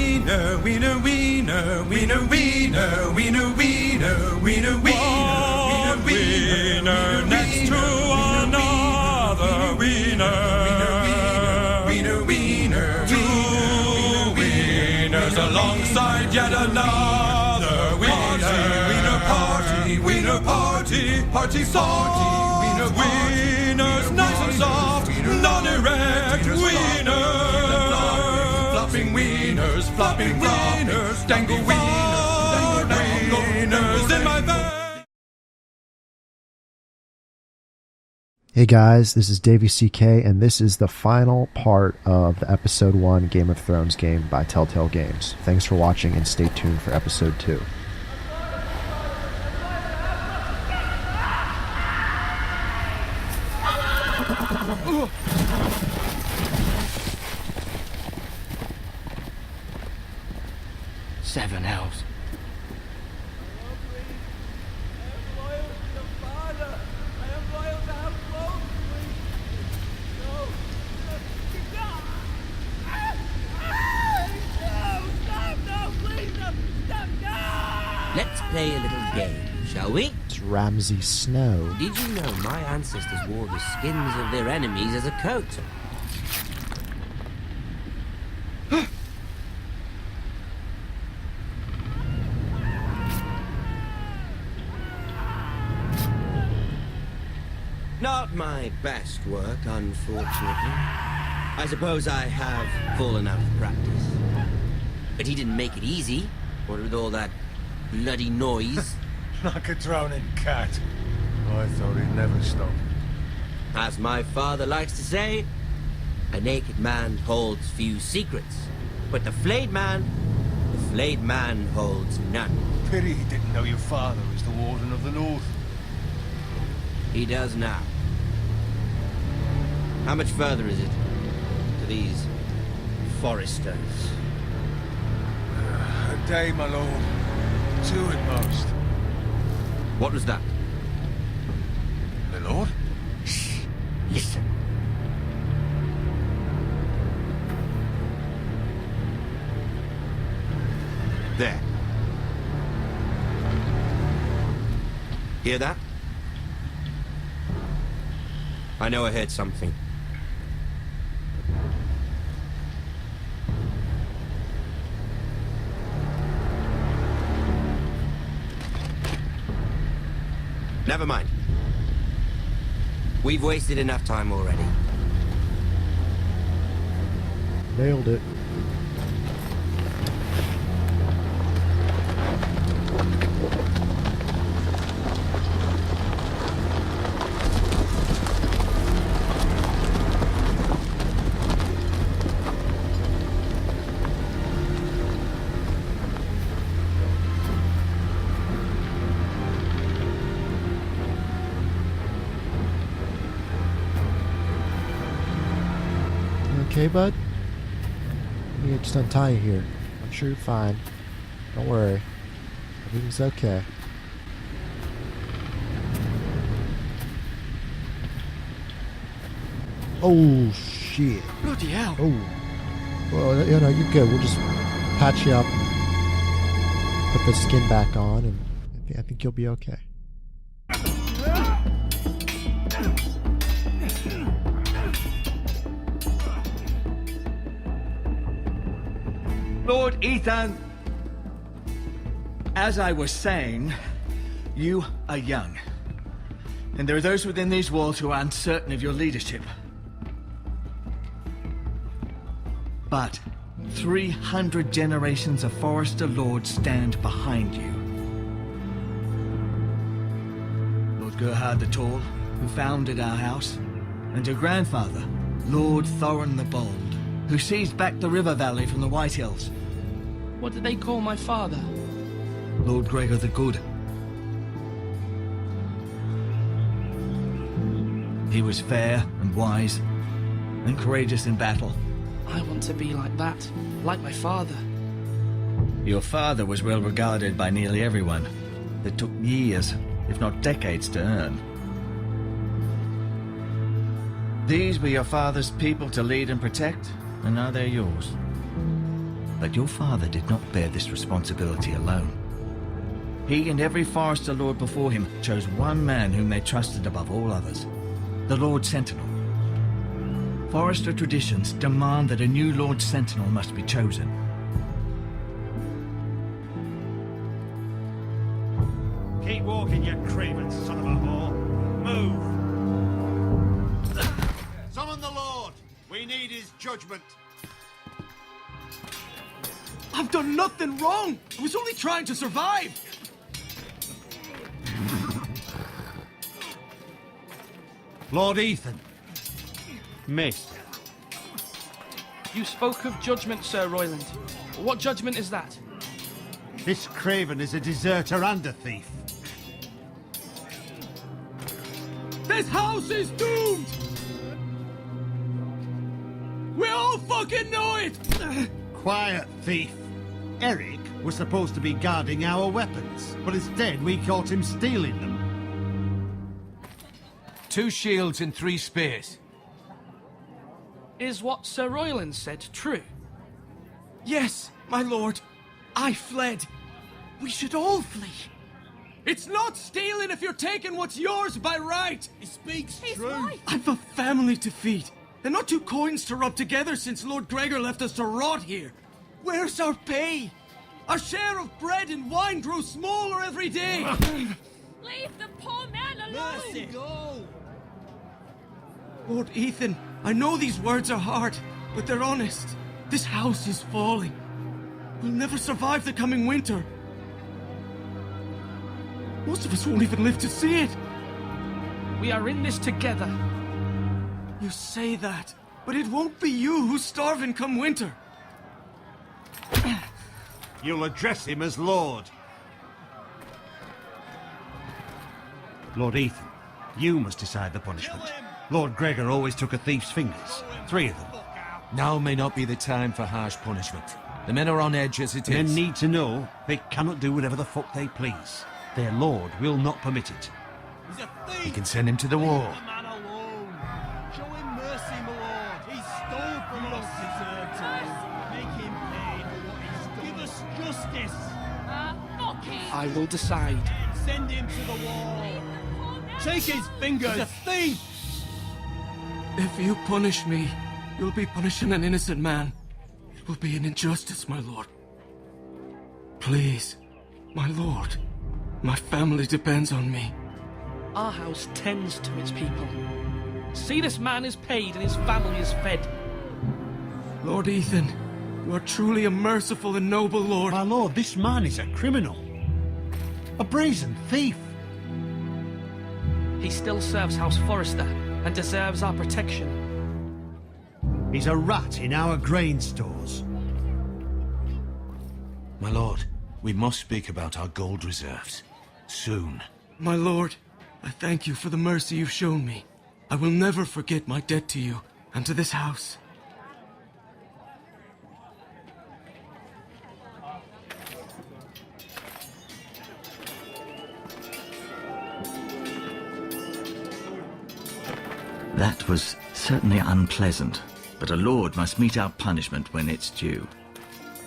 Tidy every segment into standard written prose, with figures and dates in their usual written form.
wiener, wiener, wiener, wiener, wiener, wiener, wiener, wiener, wiener, wiener, next to another wiener, wiener, wiener, two wieners alongside yet another wiener, party, wiener party, party salty, wiener wieners nice and soft, non-erect wieners. Flopping wieners, dangle wieners in my bag. Hey guys, this is DavyCK, and this is the final part of the Episode 1 Game of Thrones game by Telltale Games. Thanks for watching, and stay tuned for Episode 2. Seven hells. Let's play a little game, shall we? It's Ramsay Snow. Did you know my ancestors wore the skins of their enemies as a coat? Not my best work, unfortunately. I suppose I have fallen out of practice. But he didn't make it easy, what with all that bloody noise. Like a drowning cat. I thought he'd never stop. As my father likes to say, a naked man holds few secrets. But the flayed man holds none. Pity he didn't know your father was the Warden of the North. He does now. How much further is it to these foresters? A day, my lord. 2 at most. What was that? My lord? Shh. Listen. There. Hear that? I know I heard something. Never mind. We've wasted enough time already. Nailed it. Okay, bud? Let me just untie you here. I'm sure you're fine. Don't worry. Everything's okay. Oh, shit. Bloody hell. Oh. Well, you know, you're good. We'll just patch you up, put the skin back on, and I think you'll be okay. Lord Ethan, as I was saying, you are young. And there are those within these walls who are uncertain of your leadership. But 300 generations of Forester Lords stand behind you. Lord Gerhard the Tall, who founded our house, and your grandfather, Lord Thorin the Bold, who seized back the river valley from the White Hills. What did they call my father? Lord Gregor the Good. He was fair and wise and courageous in battle. I want to be like that, like my father. Your father was well regarded by nearly everyone. It took years, if not decades, to earn. These were your father's people to lead and protect, and now they're yours. But your father did not bear this responsibility alone. He and every Forester Lord before him chose one man whom they trusted above all others, the Lord Sentinel. Forester traditions demand that a new Lord Sentinel must be chosen. Keep walking, you craven son of a whore. Move! Summon the Lord! We need his judgment. I've done nothing wrong! I was only trying to survive! Lord Ethan. Missed. You spoke of judgment, Sir Royland. What judgment is that? This craven is a deserter and a thief. This house is doomed! We all fucking know it! Quiet, thief. Eric was supposed to be guarding our weapons, but instead we caught him stealing them. 2 shields and 3 spears. Is what Sir Royland said true? Yes, my lord. I fled. We should all flee. It's not stealing if you're taking what's yours by right. He speaks He's true. right. I've a family to feed, and not 2 coins to rub together since Lord Gregor left us to rot here. Where's our pay? Our share of bread and wine grows smaller every day. Leave the poor man alone. Mercy, go! Lord Ethan, I know these words are hard, but they're honest. This house is falling. We'll never survive the coming winter. Most of us won't even live to see it. We are in this together. You say that, but it won't be you who's starving come winter. You'll address him as Lord. Lord Ethan, you must decide the punishment. Lord Gregor always took a thief's fingers. 3 of them. Now may not be the time for harsh punishment. The men are on edge as it Men is. need to know they cannot do whatever the fuck they please. Their lord will not permit it. He's a thief! You can send him to the wall. Leave the man alone! Show him mercy, my lord! He stole from us! Deserved to live. Make him pay for what he's done. Give us justice! Fuck it. I will decide. Send him to the wall! Leave the poor man Take his fingers! He's a thief! If you punish me, you'll be punishing an innocent man. It will be an injustice, my lord. Please, my lord. My family depends on me. Our house tends to its people. See, this man is paid and his family is fed. Lord Ethan, you are truly a merciful and noble lord. My lord, this man is a criminal. A brazen thief. He still serves House Forrester and deserves our protection. He's a rat in our grain stores. My lord, we must speak about our gold reserves. Soon. My lord, I thank you for the mercy you've shown me. I will never forget my debt to you and to this house. That was certainly unpleasant, but a lord must mete out punishment when it's due.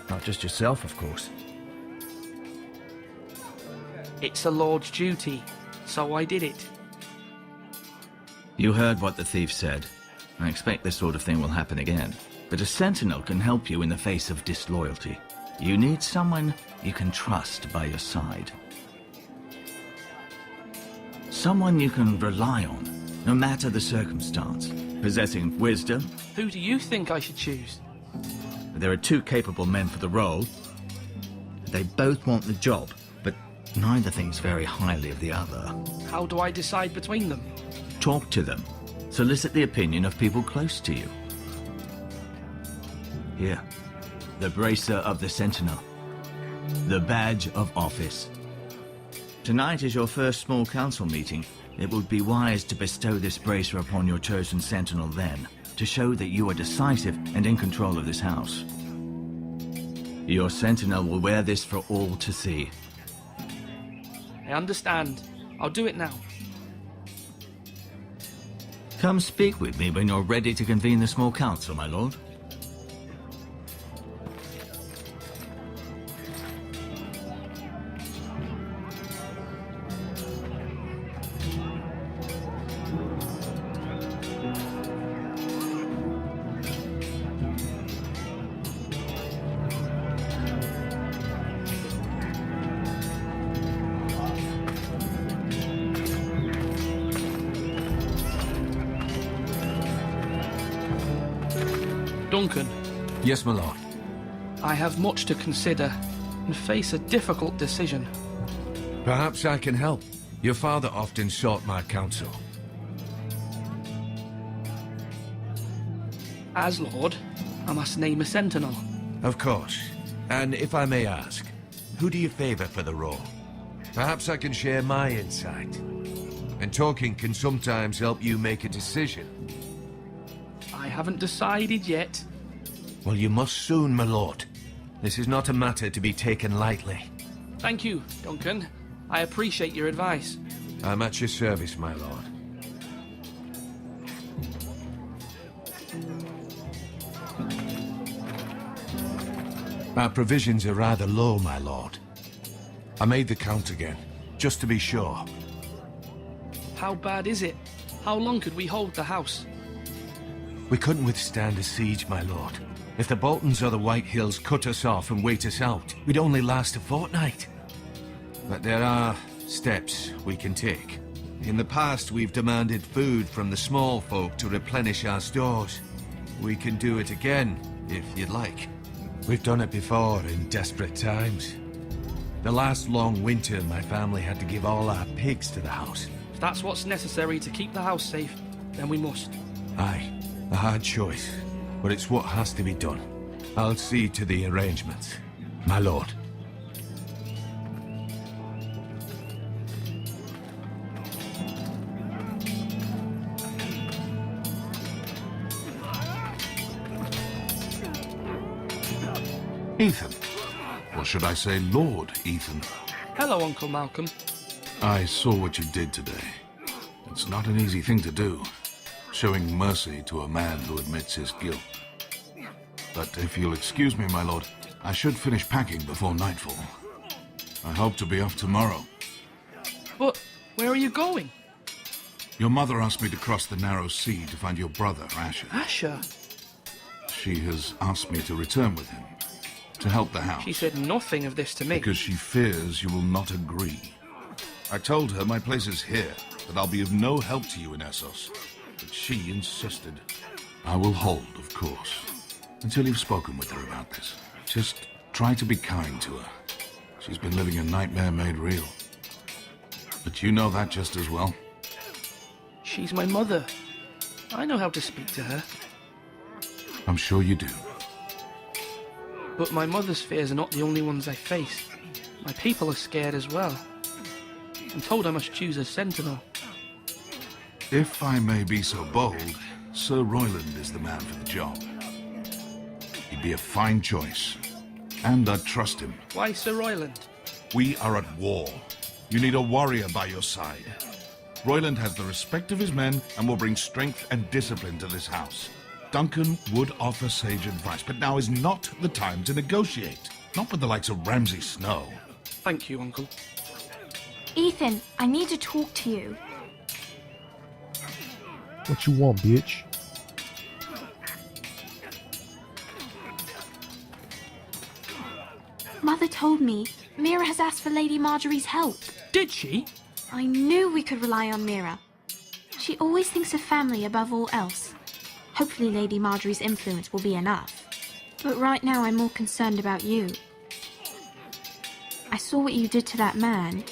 Not just yourself, of course. It's a lord's duty, so I did it. You heard what the thief said. I expect this sort of thing will happen again. But a sentinel can help you in the face of disloyalty. You need someone you can trust by your side. Someone you can rely on, no matter the circumstance. Possessing wisdom. Who do you think I should choose? There are 2 capable men for the role. They both want the job, but neither thinks very highly of the other. How do I decide between them? Talk to them. Solicit the opinion of people close to you. Here, the bracer of the Sentinel. The badge of office. Tonight is your first small council meeting. It would be wise to bestow this bracer upon your chosen Sentinel then, to show that you are decisive and in control of this house. Your Sentinel will wear this for all to see. I understand. I'll do it now. Come speak with me when you're ready to convene the small council, my lord. Duncan, Yes, my lord. I have much to consider and face a difficult decision. Perhaps I can help. Your father often sought my counsel. As Lord, I must name a sentinel. Of course. And if I may ask, who do you favor for the role? Perhaps I can share my insight. And talking can sometimes help you make a decision. I haven't decided yet. Well, you must soon, my lord. This is not a matter to be taken lightly. Thank you, Duncan. I appreciate your advice. I'm at your service, my lord. Our provisions are rather low, my lord. I made the count again, just to be sure. How bad is it? How long could we hold the house? We couldn't withstand a siege, my lord. If the Boltons or the White Hills cut us off and wait us out, we'd only last a fortnight. But there are steps we can take. In the past, we've demanded food from the small folk to replenish our stores. We can do it again, if you'd like. We've done it before in desperate times. The last long winter, my family had to give all our pigs to the house. If that's what's necessary to keep the house safe, then we must. Aye, a hard choice, but it's what has to be done. I'll see to the arrangements, my lord. Ethan. Or should I say Lord Ethan? Hello, Uncle Malcolm. I saw what you did today. It's not an easy thing to do, showing mercy to a man who admits his guilt. But if you'll excuse me, my lord, I should finish packing before nightfall. I hope to be off tomorrow. But where are you going? Your mother asked me to cross the narrow sea to find your brother, Asher. Asher? She has asked me to return with him, to help the house. She said nothing of this to me. Because she fears you will not agree. I told her my place is here, that I'll be of no help to you in Essos. But she insisted. I will hold, of course, until you've spoken with her about this. Just try to be kind to her. She's been living a nightmare made real. But you know that just as well. She's my mother. I know how to speak to her. I'm sure you do. But my mother's fears are not the only ones I face. My people are scared as well. I'm told I must choose a sentinel. If I may be so bold, Sir Royland is the man for the job. He'd be a fine choice. And I'd trust him. Why Sir Royland? We are at war. You need a warrior by your side. Royland has the respect of his men and will bring strength and discipline to this house. Duncan would offer sage advice, but now is not the time to negotiate. Not with the likes of Ramsay Snow. Thank you, Uncle. Ethan, I need to talk to you. What you want, bitch? Mother told me Mira has asked for Lady Marjorie's help. Did she? I knew we could rely on Mira. She always thinks of family above all else. Hopefully Lady Marjorie's influence will be enough. But right now I'm more concerned about you. I saw what you did to that man.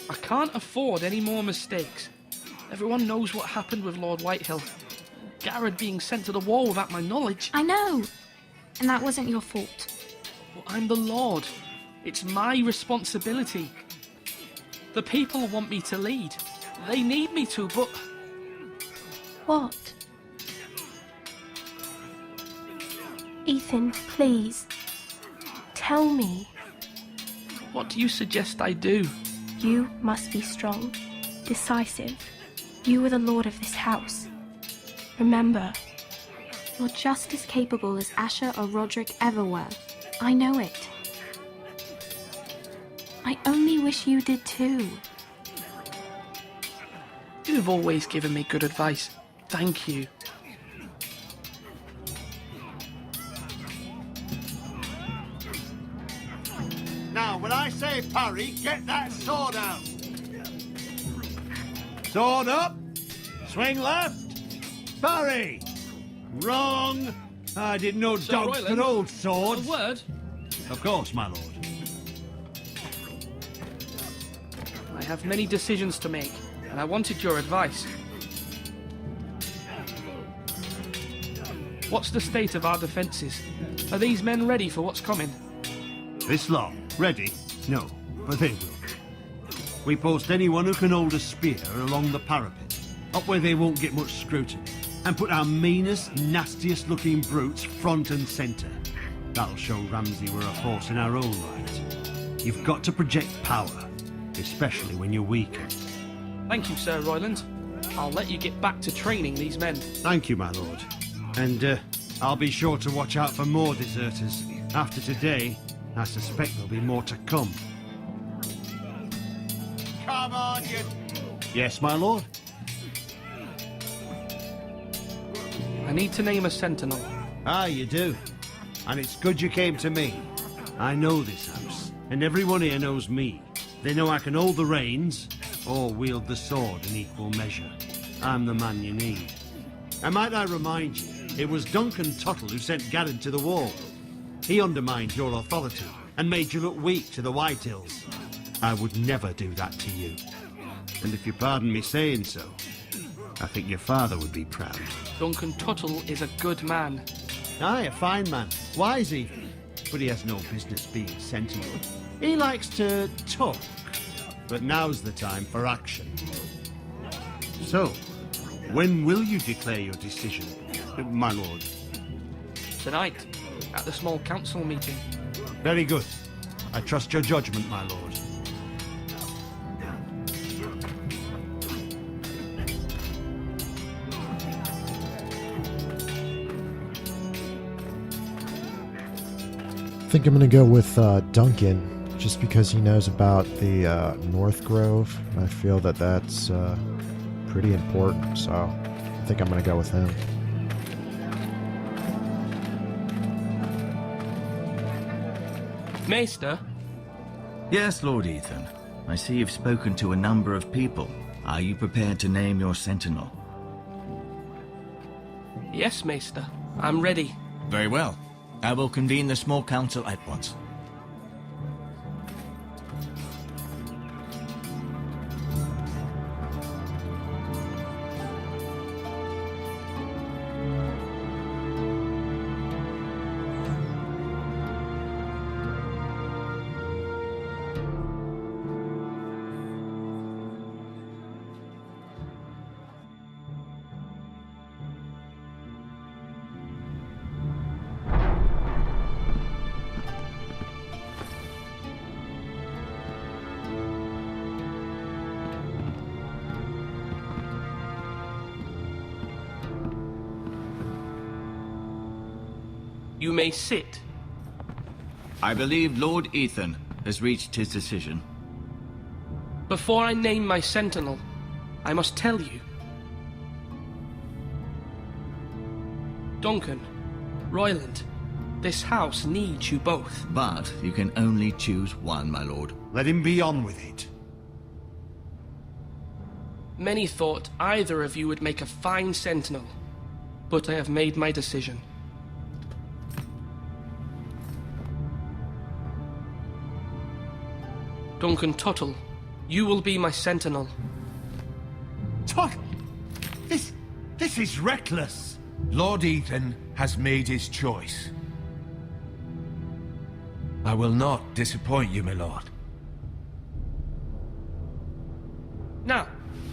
I can't afford any more mistakes. Everyone knows what happened with Lord Whitehill. Garrett being sent to the wall without my knowledge. I know. And that wasn't your fault. But I'm the Lord. It's my responsibility. The people want me to lead. They need me to, but... What? Ethan, please. Tell me. What do you suggest I do? You must be strong, decisive. You are the lord of this house. Remember, you're just as capable as Asher or Roderick ever were. I know it. I only wish you did too. You've always given me good advice. Thank you. Now, when I say parry, get that sword out. Sword up. Swing left. Parry. Wrong! I didn't know Sir dogs Royland, could hold A swords. word? Of course, my lord. I have many decisions to make, and I wanted your advice. What's the state of our defences? Are these men ready for what's coming? This lot, ready? No, but they will. We post anyone who can hold a spear along the parapet, up where they won't get much scrutiny, and put our meanest, nastiest looking brutes front and centre. That'll show Ramsay we're a force in our own right. You've got to project power, especially when you're weaker. Thank you, Sir Royland. I'll let you get back to training these men. Thank you, my lord. And I'll be sure to watch out for more deserters. After today, I suspect there'll be more to come. Come on, you... Yes, my lord? I need to name a sentinel. Ah, you do. And it's good you came to me. I know this house, and everyone here knows me. They know I can hold the reins, or wield the sword in equal measure. I'm the man you need. And might I remind you, it was Duncan Tuttle who sent Garrett to the wall. He undermined your authority, and made you look weak to the White Hills. I would never do that to you. And if you pardon me saying so, I think your father would be proud. Duncan Tuttle is a good man. Aye, a fine man. Wise even. But he has no business being sentinel. He likes to talk. But now's the time for action. So, when will you declare your decision, my lord? Tonight, at the small council meeting. Very good. I trust your judgment, my lord. I think I'm going to go with Duncan, just because he knows about the North Grove. I feel that that's pretty important, so I think I'm going to go with him. Maester? Yes, Lord Ethan. I see you've spoken to a number of people. Are you prepared to name your sentinel? Yes, Maester. I'm ready. Very well. I will convene the small council at once. You may sit. I believe Lord Ethan has reached his decision. Before I name my sentinel, I must tell you. Duncan, Royland, this house needs you both. But you can only choose one, my lord. Let him be on with it. Many thought either of you would make a fine sentinel, but I have made my decision. Duncan Tuttle, you will be my sentinel. Tuttle! This is reckless! Lord Ethan has made his choice. I will not disappoint you, my lord. Now,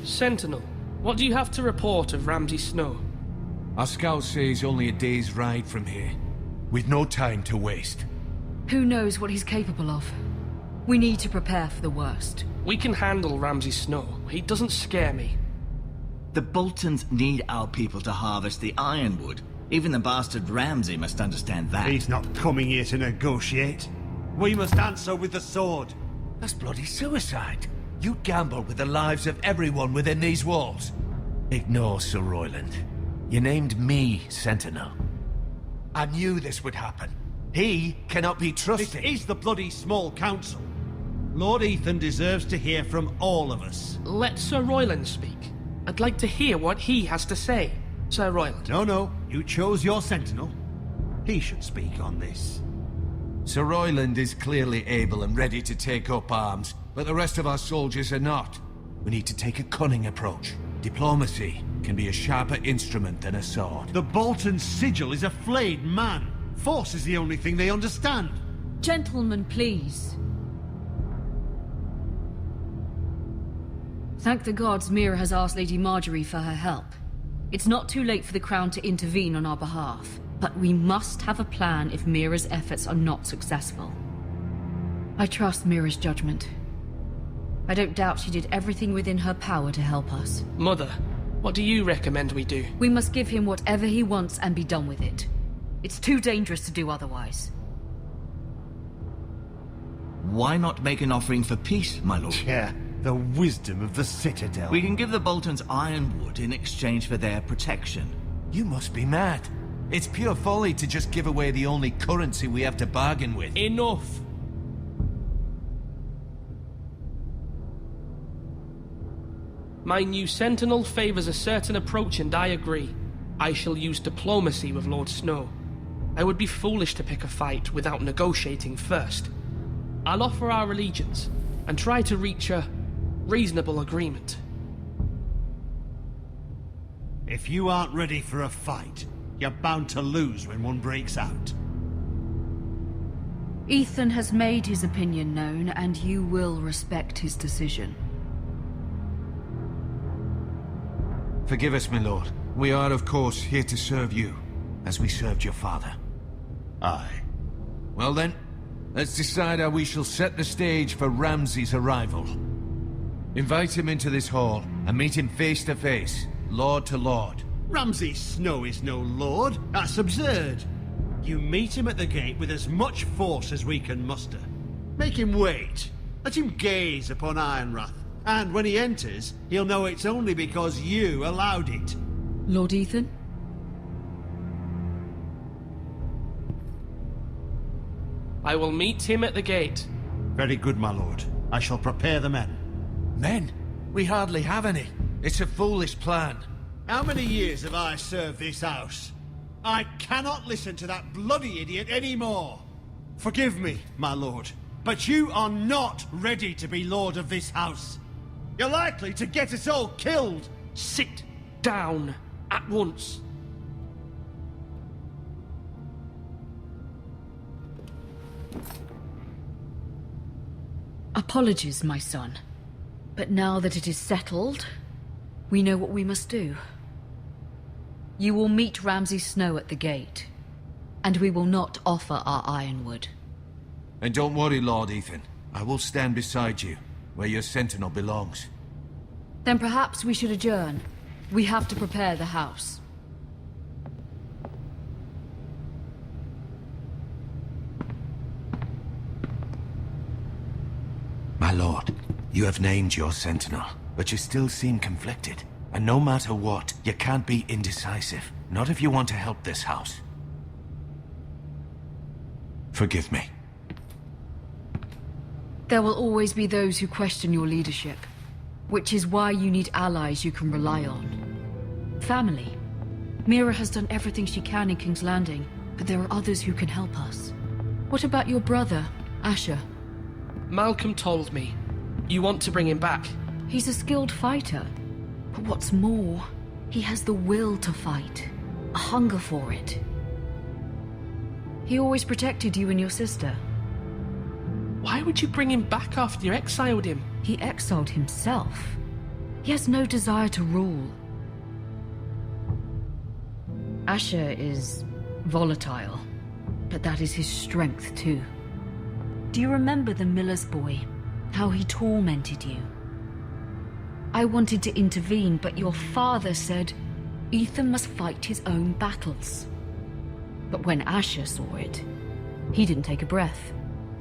Sentinel, what do you have to report of Ramsay Snow? Our scouts say he's only a day's ride from here, with no time to waste. Who knows what he's capable of? We need to prepare for the worst. We can handle Ramsay Snow. He doesn't scare me. The Boltons need our people to harvest the ironwood. Even the bastard Ramsay must understand that. He's not coming here to negotiate. We must answer with the sword. That's bloody suicide. You gamble with the lives of everyone within these walls. Ignore Sir Royland. You named me Sentinel. I knew this would happen. He cannot be trusted. This is the bloody small council. Lord Ethan deserves to hear from all of us. Let Sir Royland speak. I'd like to hear what he has to say. Sir Royland. No, you chose your sentinel. He should speak on this. Sir Royland is clearly able and ready to take up arms, but the rest of our soldiers are not. We need to take a cunning approach. Diplomacy can be a sharper instrument than a sword. The Bolton sigil is a flayed man. Force is the only thing they understand. Gentlemen, please. Thank the gods Mira has asked Lady Marjorie for her help. It's not too late for the Crown to intervene on our behalf, but we must have a plan if Mira's efforts are not successful. I trust Mira's judgment. I don't doubt she did everything within her power to help us. Mother, what do you recommend we do? We must give him whatever he wants and be done with it. It's too dangerous to do otherwise. Why not make an offering for peace, my lord? Yeah, the wisdom of the Citadel. We can give the Boltons ironwood in exchange for their protection. You must be mad. It's pure folly to just give away the only currency we have to bargain with. Enough! My new sentinel favors a certain approach, and I agree. I shall use diplomacy with Lord Snow. I would be foolish to pick a fight without negotiating first. I'll offer our allegiance, and try to reach a reasonable agreement. If you aren't ready for a fight, you're bound to lose when one breaks out. Ethan has made his opinion known, and you will respect his decision. Forgive us, my lord. We are, of course, here to serve you, as we served your father. Aye. Well then, let's decide how we shall set the stage for Ramsay's arrival. Invite him into this hall, and meet him face to face, lord to lord. Ramsay Snow is no lord. That's absurd. You meet him at the gate with as much force as we can muster. Make him wait. Let him gaze upon Ironrath. And when he enters, he'll know it's only because you allowed it. Lord Ethan? I will meet him at the gate. Very good, my lord. I shall prepare the men. Men? We hardly have any. It's a foolish plan. How many years have I served this house? I cannot listen to that bloody idiot anymore. Forgive me, my lord, but you are not ready to be lord of this house. You're likely to get us all killed. Sit down at once. Apologies, my son. But now that it is settled, we know what we must do. You will meet Ramsay Snow at the gate, and we will not offer our ironwood. And don't worry, Lord Ethan. I will stand beside you, where your sentinel belongs. Then perhaps we should adjourn. We have to prepare the house. My lord, you have named your sentinel, but you still seem conflicted. And no matter what, you can't be indecisive. Not if you want to help this house. Forgive me. There will always be those who question your leadership, which is why you need allies you can rely on. Family. Mira has done everything she can in King's Landing, but there are others who can help us. What about your brother, Asher? Malcolm told me. You want to bring him back? He's a skilled fighter. But what's more, he has the will to fight. A hunger for it. He always protected you and your sister. Why would you bring him back after you exiled him? He exiled himself. He has no desire to rule. Asher is volatile, but that is his strength too. Do you remember the miller's boy? How he tormented you? I wanted to intervene, but your father said Ethan must fight his own battles. But when Asher saw it, he didn't take a breath.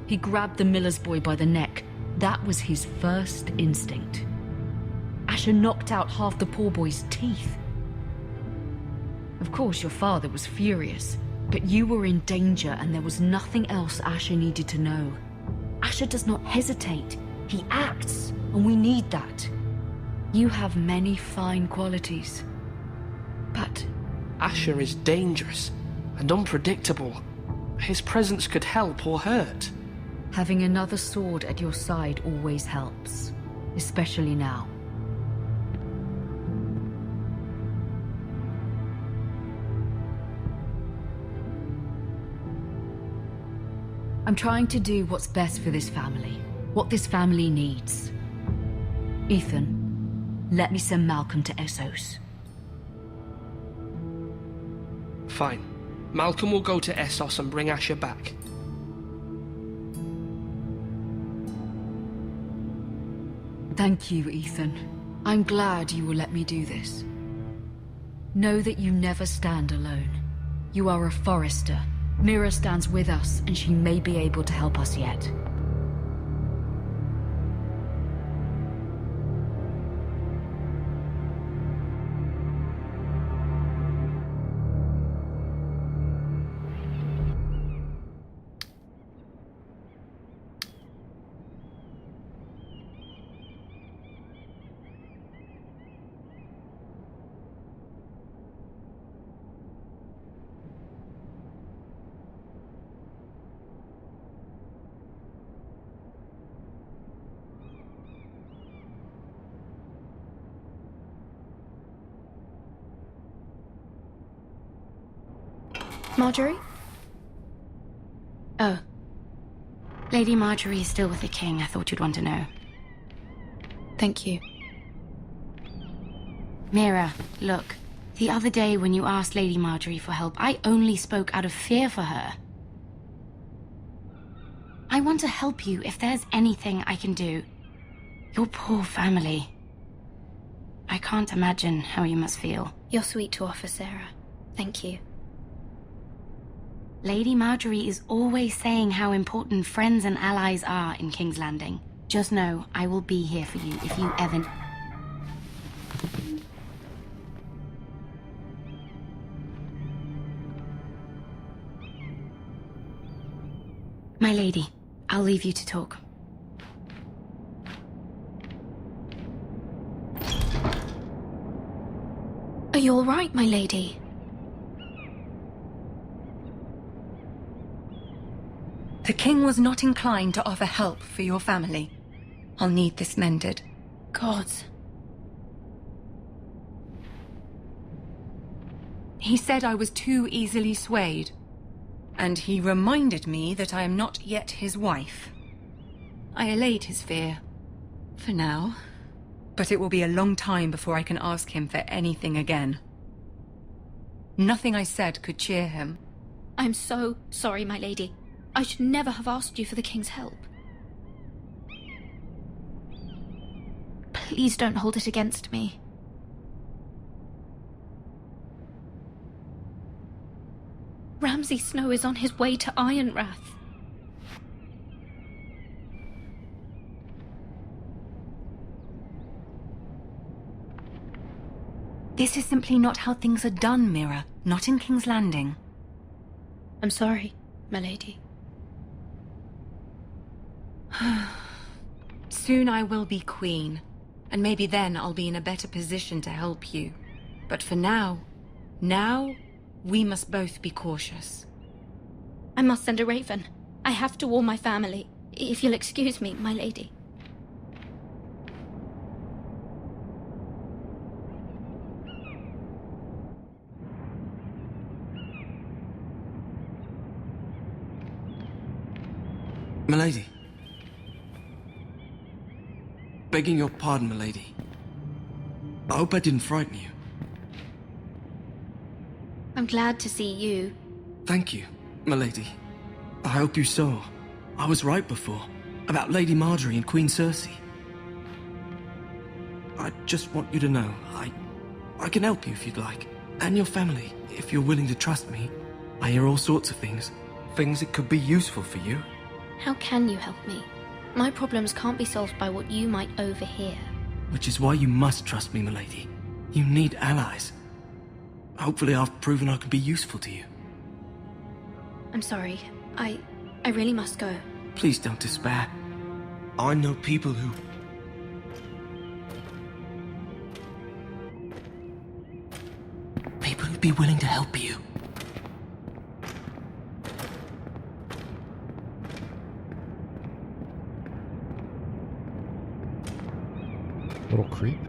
He grabbed the miller's boy by the neck. That was his first instinct. Asher knocked out half the poor boy's teeth. Of course, your father was furious, but you were in danger and there was nothing else Asher needed to know. Asher does not hesitate. He acts, and we need that. You have many fine qualities, but Asher is dangerous and unpredictable. His presence could help or hurt. Having another sword at your side always helps, especially now. I'm trying to do what's best for this family, what this family needs. Ethan, let me send Malcolm to Essos. Fine. Malcolm will go to Essos and bring Asher back. Thank you, Ethan. I'm glad you will let me do this. Know that you never stand alone. You are a Forester. Mira stands with us, and she may be able to help us yet. Marjorie? Oh. Lady Marjorie is still with the king. I thought you'd want to know. Thank you. Mira, look. The other day when you asked Lady Marjorie for help, I only spoke out of fear for her. I want to help you if there's anything I can do. Your poor family. I can't imagine how you must feel. You're sweet to offer, Sarah. Thank you. Lady Marjorie is always saying how important friends and allies are in King's Landing. Just know, I will be here for you if you ever... My lady, I'll leave you to talk. Are you all right, my lady? The king was not inclined to offer help for your family. I'll need this mended. Gods. He said I was too easily swayed. And he reminded me that I am not yet his wife. I allayed his fear. For now. But it will be a long time before I can ask him for anything again. Nothing I said could cheer him. I'm so sorry, my lady. I should never have asked you for the king's help. Please don't hold it against me. Ramsay Snow is on his way to Ironrath. This is simply not how things are done, Mira. Not in King's Landing. I'm sorry, my lady. Soon I will be queen, and maybe then I'll be in a better position to help you. But for now, we must both be cautious. I must send a raven. I have to warn my family. If you'll excuse me, my lady. Milady. Begging your pardon, milady. I hope I didn't frighten you. I'm glad to see you. Thank you, milady. I hope you saw. I was right before, about Lady Marjorie and Queen Cersei. I just want you to know, I can help you if you'd like. And your family, if you're willing to trust me. I hear all sorts of things. Things that could be useful for you. How can you help me? My problems can't be solved by what you might overhear. Which is why you must trust me, milady. You need allies. Hopefully I've proven I can be useful to you. I'm sorry. I really must go. Please don't despair. I know people who... would be willing to help you. Little creep.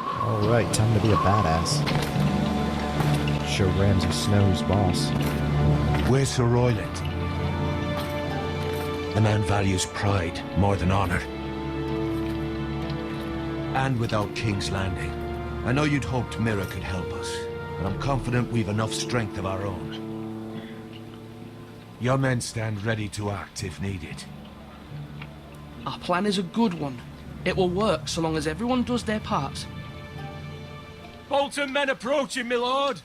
Alright, time to be a badass. Show Ramsay Snow who's boss. Where's Sir Royland? The man values pride more than honor. And without King's Landing, I know you'd hoped Mira could help us, but I'm confident we've enough strength of our own. Your men stand ready to act if needed. Our plan is a good one. It will work so long as everyone does their part. Bolton men approaching, my lord!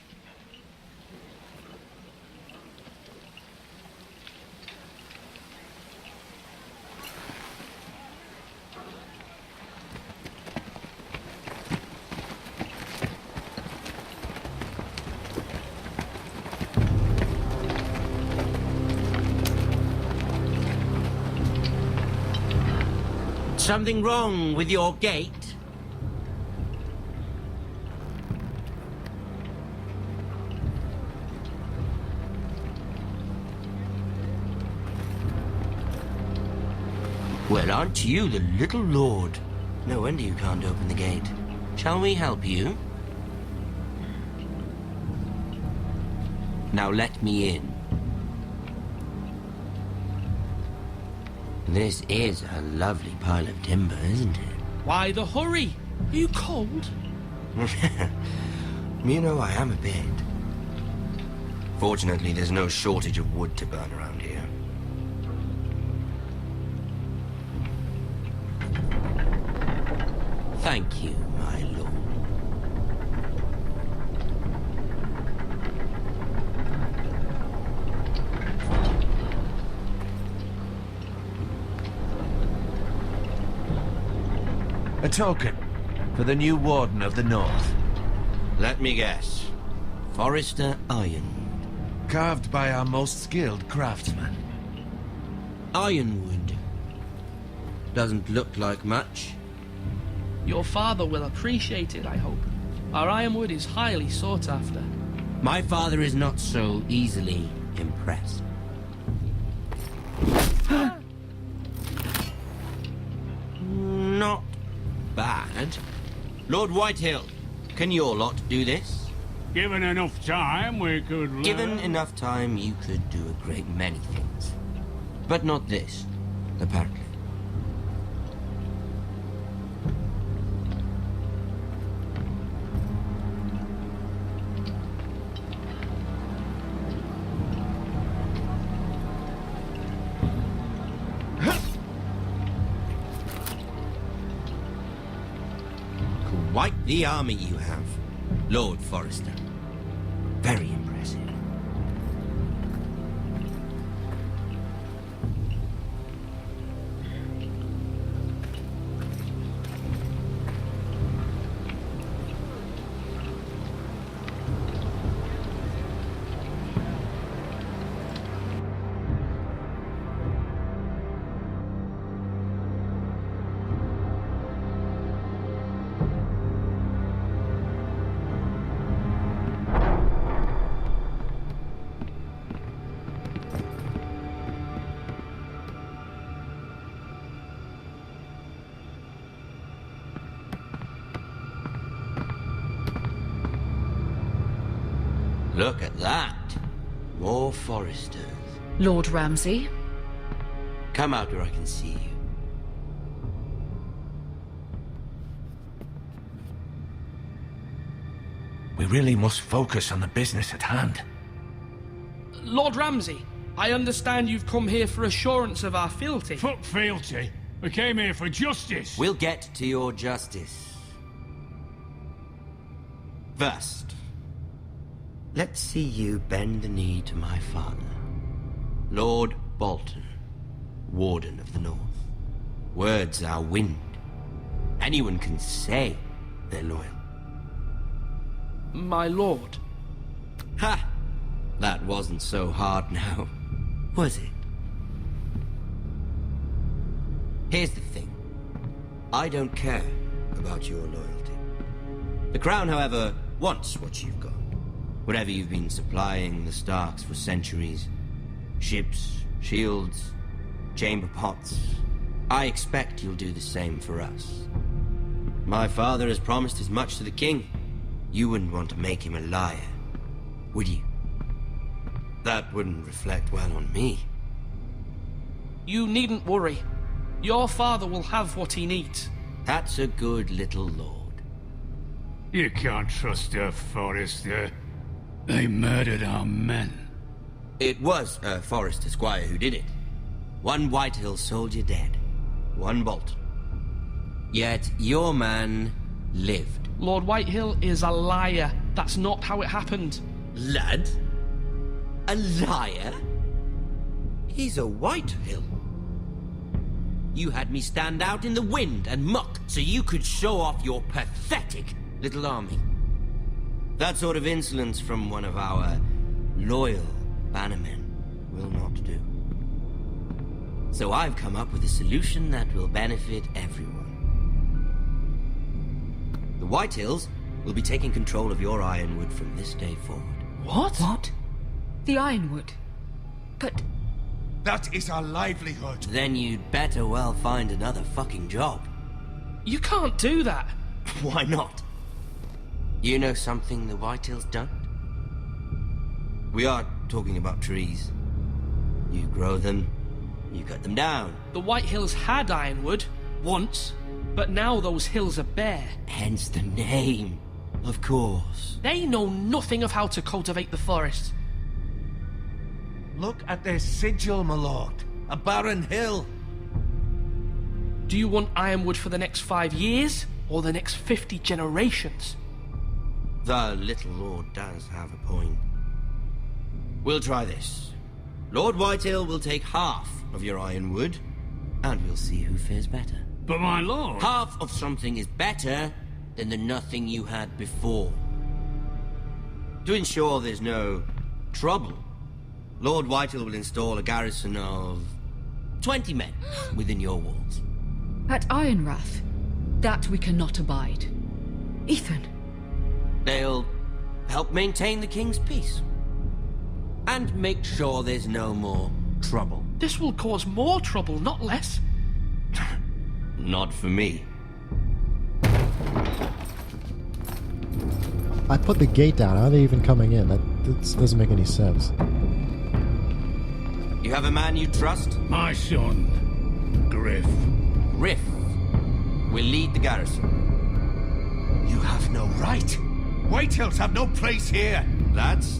Something wrong with your gate? Well, aren't you the little lord? No wonder you can't open the gate. Shall we help you? Now let me in. This is a lovely pile of timber, isn't it? Why the hurry? Are you cold? You know, I am a bit. Fortunately, there's no shortage of wood to burn around here. Thank you, my lord. A token for the new Warden of the North. Let me guess. Forrester Iron. Carved by our most skilled craftsman. Ironwood. Doesn't look like much. Your father will appreciate it, I hope. Our ironwood is highly sought after. My father is not so easily impressed. Not bad. Lord Whitehill, can your lot do this? Given enough time, we could... Given enough time, you could do a great many things. But not this, apparently. Quite the army you have, Lord Forrester. Very impressive. Look at that. More Forresters. Lord Ramsay? Come out where I can see you. We really must focus on the business at hand. Lord Ramsay, I understand you've come here for assurance of our fealty. Fuck fealty. We came here for justice. We'll get to your justice. First, let's see you bend the knee to my father, Lord Bolton, Warden of the North. Words are wind. Anyone can say they're loyal. My lord, Ha! That wasn't so hard now, was it? Here's the thing. I don't care about your loyalty. The Crown, however, wants what you've got. Whatever you've been supplying the Starks for centuries. Ships, shields, chamber pots. I expect you'll do the same for us. My father has promised as much to the king. You wouldn't want to make him a liar, would you? That wouldn't reflect well on me. You needn't worry. Your father will have what he needs. That's a good little lord. You can't trust a Forrester. They murdered our men. It was a Forrester squire who did it. One Whitehill soldier dead. One Bolton. Yet your man lived. Lord Whitehill is a liar. That's not how it happened. Lad? A liar? He's a Whitehill. You had me stand out in the wind and muck so you could show off your pathetic little army. That sort of insolence from one of our loyal bannermen will not do. So I've come up with a solution that will benefit everyone. The Whitehills will be taking control of your Ironwood from this day forward. What? What? The Ironwood? But... That is our livelihood. Then you'd better well find another fucking job. You can't do that. Why not? You know something the Whitehills don't? We are talking about trees. You grow them, you cut them down. The Whitehills had Ironwood, once, but now those hills are bare. Hence the name, of course. They know nothing of how to cultivate the forest. Look at their sigil, my lord. A barren hill. Do you want Ironwood for the next 5 years, or the next 50 generations? The little lord does have a point. We'll try this. Lord Whitehill will take half of your Ironwood, and we'll see who fares better. But my lord... Half of something is better than the nothing you had before. To ensure there's no trouble, Lord Whitehill will install a garrison of 20 men within your walls. At Ironrath, that we cannot abide. Ethan. They'll help maintain the king's peace. And make sure there's no more trouble. This will cause more trouble, not less. Not for me. I put the gate down. How are they even coming in? That doesn't make any sense. You have a man you trust? My son, Griff. Griff will lead the garrison. You have no right. Whitehills have no place here. Lads,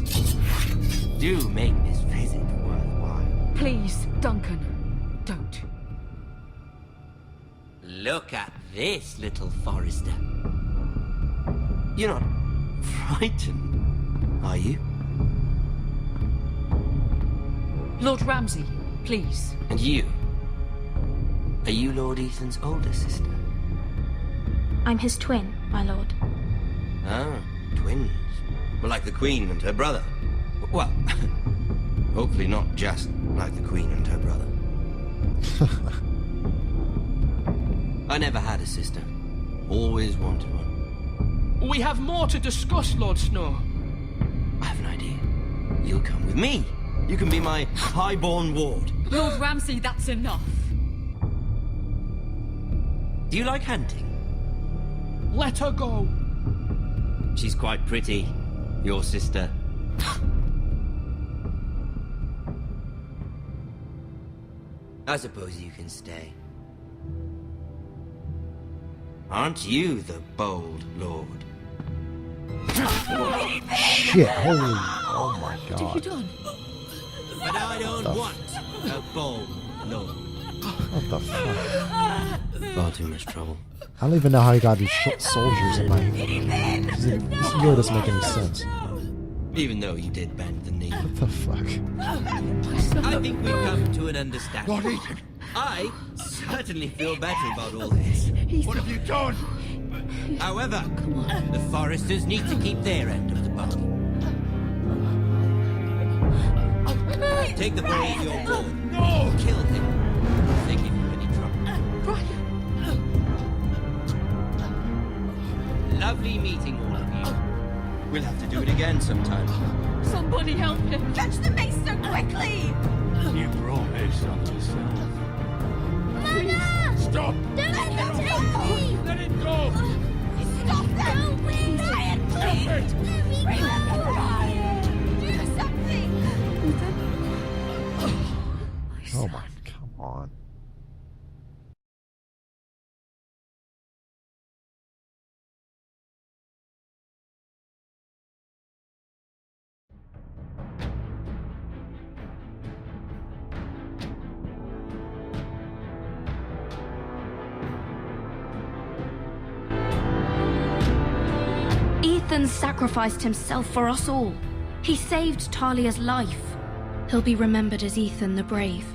do make this visit worthwhile. Please, Duncan, don't. Look at this, little Forrester. You're not frightened, are you? Lord Ramsay, please. And you? Are you Lord Ethan's older sister? I'm his twin, my lord. Ah, twins. Well, like the Queen and her brother. Well, hopefully not just like the Queen and her brother. I never had a sister. Always wanted one. We have more to discuss, Lord Snow. I have an idea. You'll come with me. You can be my highborn ward. Lord Ramsay, that's enough. Do you like hunting? Let her go. She's quite pretty, your sister. I suppose you can stay. Aren't you the bold lord? Shit, holy... Oh my god. What have you done? But I don't want a bold lord. What the fuck? Far too much trouble. I don't even know how he got these soldiers in my... This really doesn't make any sense. Even though you did bend the knee. What the fuck? I think we've come to an understanding. What, Ethan? I certainly feel better about all this. What have you done? However, the Foresters need to keep their end of the bargain. Take the boy in your ward. No! Kill him. If they give you any trouble. Lovely meeting all of you. We'll have to do it again sometime. Somebody help him! Fetch the mace so quickly! You brought this on yourself. Mama! Stop! Don't let him take me! Let it go! Stop them! Ryan, please! Remember Ryan! Do something! Oh my, come on. Ethan sacrificed himself for us all. He saved Talia's life. He'll be remembered as Ethan the Brave.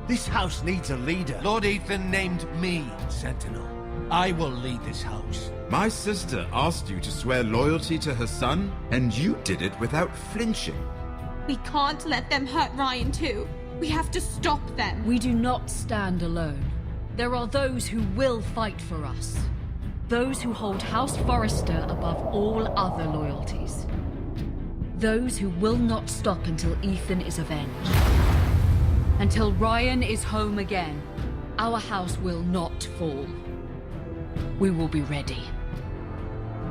This house needs a leader. Lord Ethan named me Sentinel. I will lead this house. My sister asked you to swear loyalty to her son, and you did it without flinching. We can't let them hurt Ryan too. We have to stop them. We do not stand alone. There are those who will fight for us. Those who hold House Forrester above all other loyalties. Those who will not stop until Ethan is avenged. Until Ryan is home again, our house will not fall. We will be ready.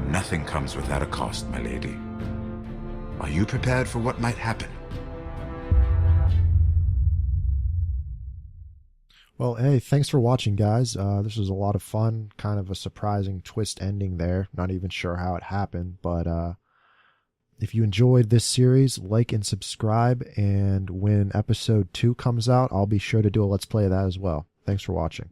Nothing comes without a cost, my lady. Are you prepared for what might happen? Well, hey, thanks for watching, guys. This was a lot of fun. Kind of a surprising twist ending there. Not even sure how it happened, but if you enjoyed this series, like and subscribe. And when episode 2 comes out, I'll be sure to do a Let's Play of that as well. Thanks for watching.